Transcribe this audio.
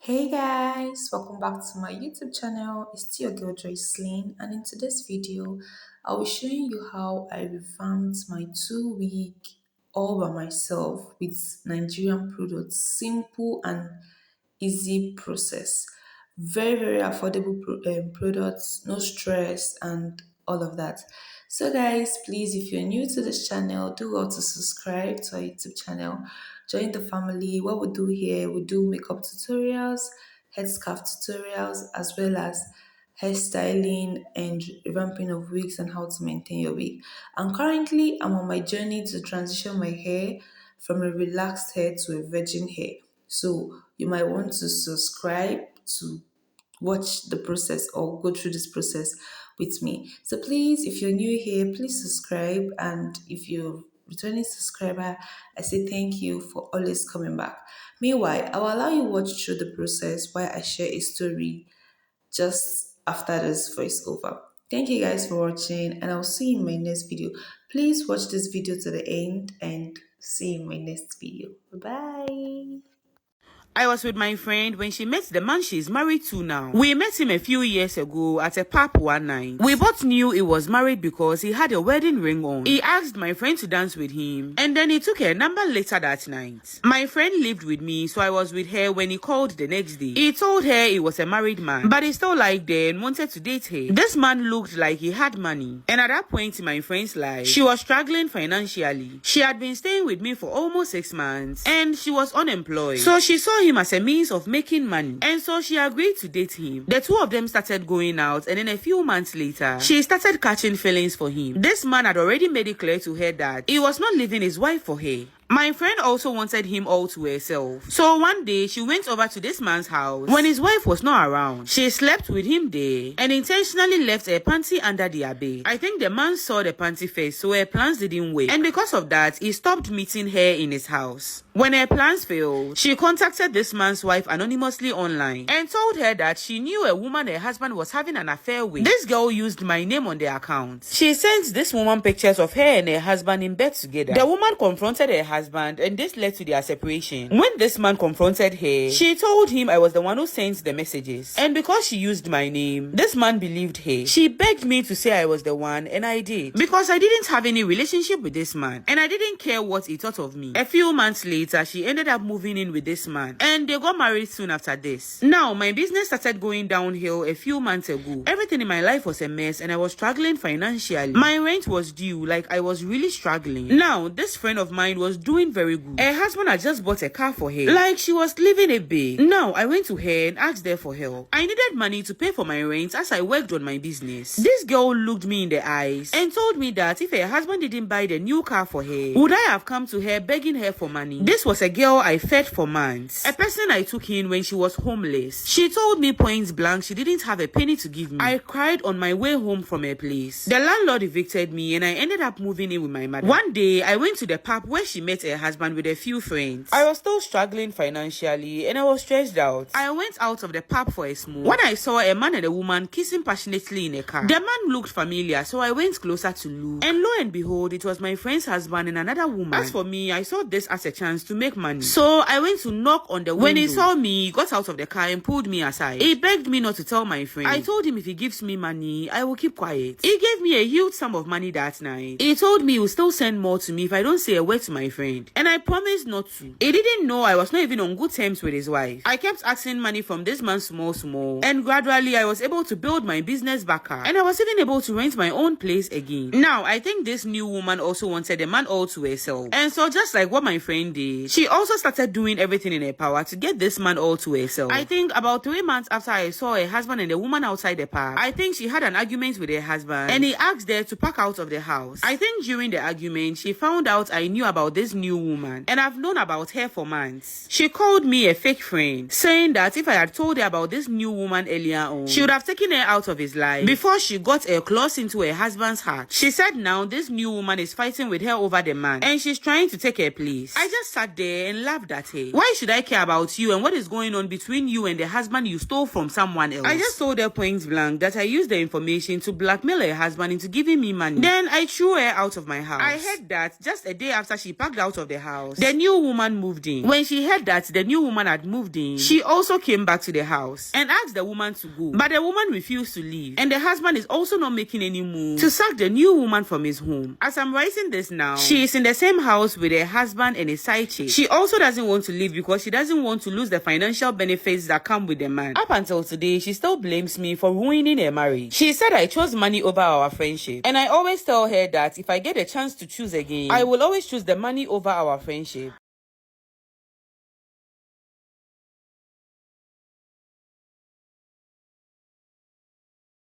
Hey guys, welcome back to my YouTube channel. It's still your girl Joyce Lane, and in today's video, I will showing you how I revamped my 2 week all by myself with Nigerian products. Simple and easy process. Very affordable products, no stress, and all of that. So, guys, please, if you're new to this channel, do well to subscribe to our YouTube channel. Join the family. What we do here, we do makeup tutorials, headscarf tutorials, as well as hairstyling and revamping of wigs and how to maintain your wig. And currently, I'm on my journey to transition my hair from a relaxed hair to a virgin hair. So you might want to subscribe to watch the process or go through this process with me. So please, if you're new here, please subscribe. And if you're returning subscriber, I say thank you for always coming back. Meanwhile, I will allow you watch through the process while I share a story just after this voiceover. Thank you guys for watching, and I'll see you in my next video. Please watch this video to the end and see you in my next video. Bye. I was with my friend when she met the man she's married to now. We met him a few years ago at a pub one night. We both knew he was married because he had a wedding ring on. He asked my friend to dance with him, and then he took her number later that night. My friend lived with me, so I was with her when he called the next day. He told her he was a married man, but he still liked her and wanted to date her. This man looked like he had money, and at that point in my friend's life, she was struggling financially. She had been staying with me for almost 6 months, and she was unemployed. So she saw him as a means of making money, and so she agreed to date him. The two of them started going out, and then a few months later, she started catching feelings for him. This man had already made it clear to her that he was not leaving his wife for her. My friend also wanted him all to herself. So one day, she went over to this man's house. When his wife was not around, she slept with him there and intentionally left her panty under their bed. I think the man saw the panty first, so her plans didn't work. And because of that, he stopped meeting her in his house. When her plans failed, she contacted this man's wife anonymously online and told her that she knew a woman her husband was having an affair with. This girl used my name on the account. She sent this woman pictures of her and her husband in bed together. The woman confronted her husband, and this led to their separation. When this man confronted her, she told him I was the one who sent the messages, and because she used my name, this man believed her. She begged me to say I was the one, and I did, because I didn't have any relationship with this man, and I didn't care what he thought of me. A few months later, she ended up moving in with this man, and they got married soon after this. Now, my business started going downhill a few months ago. Everything in my life was a mess, and I was struggling financially. My rent was due, like I was really struggling. Now, this friend of mine was doing very good. Her husband had just bought a car for her, like she was living a big. Now, I went to her and asked her for help. I needed money to pay for my rent as I worked on my business. This girl looked me in the eyes and told me that if her husband didn't buy the new car for her, would I have come to her begging her for money? This was a girl I fed for months, a person I took in when she was homeless. She told me point blank she didn't have a penny to give me. I cried on my way home from her place. The landlord evicted me, and I ended up moving in with my mother. One day, I went to the pub where she met her husband with a few friends. I was still struggling financially, and I was stressed out. I went out of the pub for a smoke when I saw a man and a woman kissing passionately in a car. The man looked familiar, so I went closer to look, and lo and behold, it was my friend's husband and another woman. As for me, I saw this as a chance to make money, so I went to knock on the window. When he saw me, he got out of the car and pulled me aside. He begged me not to tell my friend. I told him if he gives me money, I will keep quiet. He gave me a huge sum of money that night. He told me he will still send more to me if I don't say a word to my friend, and I promised not to. He didn't know I was not even on good terms with his wife. I kept asking money from this man small, and gradually I was able to build my business back up, and I was even able to rent my own place again. Now, I think this new woman also wanted a man all to herself, and so just like what my friend did, she also started doing everything in her power to get this man all to herself. I think about 3 months after I saw her husband and the woman outside the park, I think she had an argument with her husband, and he asked her to pack out of the house. I think during the argument, she found out I knew about this new woman, and I've known about her for months. She called me a fake friend, saying that if I had told her about this new woman earlier on, she would have taken her out of his life before she got her claws into her husband's heart. She said now this new woman is fighting with her over the man, and she's trying to take her place. I just sat there and laughed at her. Why should I care about you and what is going on between you and the husband you stole from someone else? I just told her point blank that I used the information to blackmail her husband into giving me money. Then I threw her out of my house. I heard that just a day after she packed out of the house. The new woman moved in. When she heard that the new woman had moved in, she also came back to the house and asked the woman to go. But the woman refused to leave. And the husband is also not making any move to sack the new woman from his home. As I'm writing this now, she is in the same house with her husband and his side chick. She also doesn't want to leave because she doesn't want to lose the financial benefits that come with the man. Up until today, she still blames me for ruining her marriage. She said I chose money over our friendship. And I always tell her that if I get a chance to choose again, I will always choose the money over our friendship.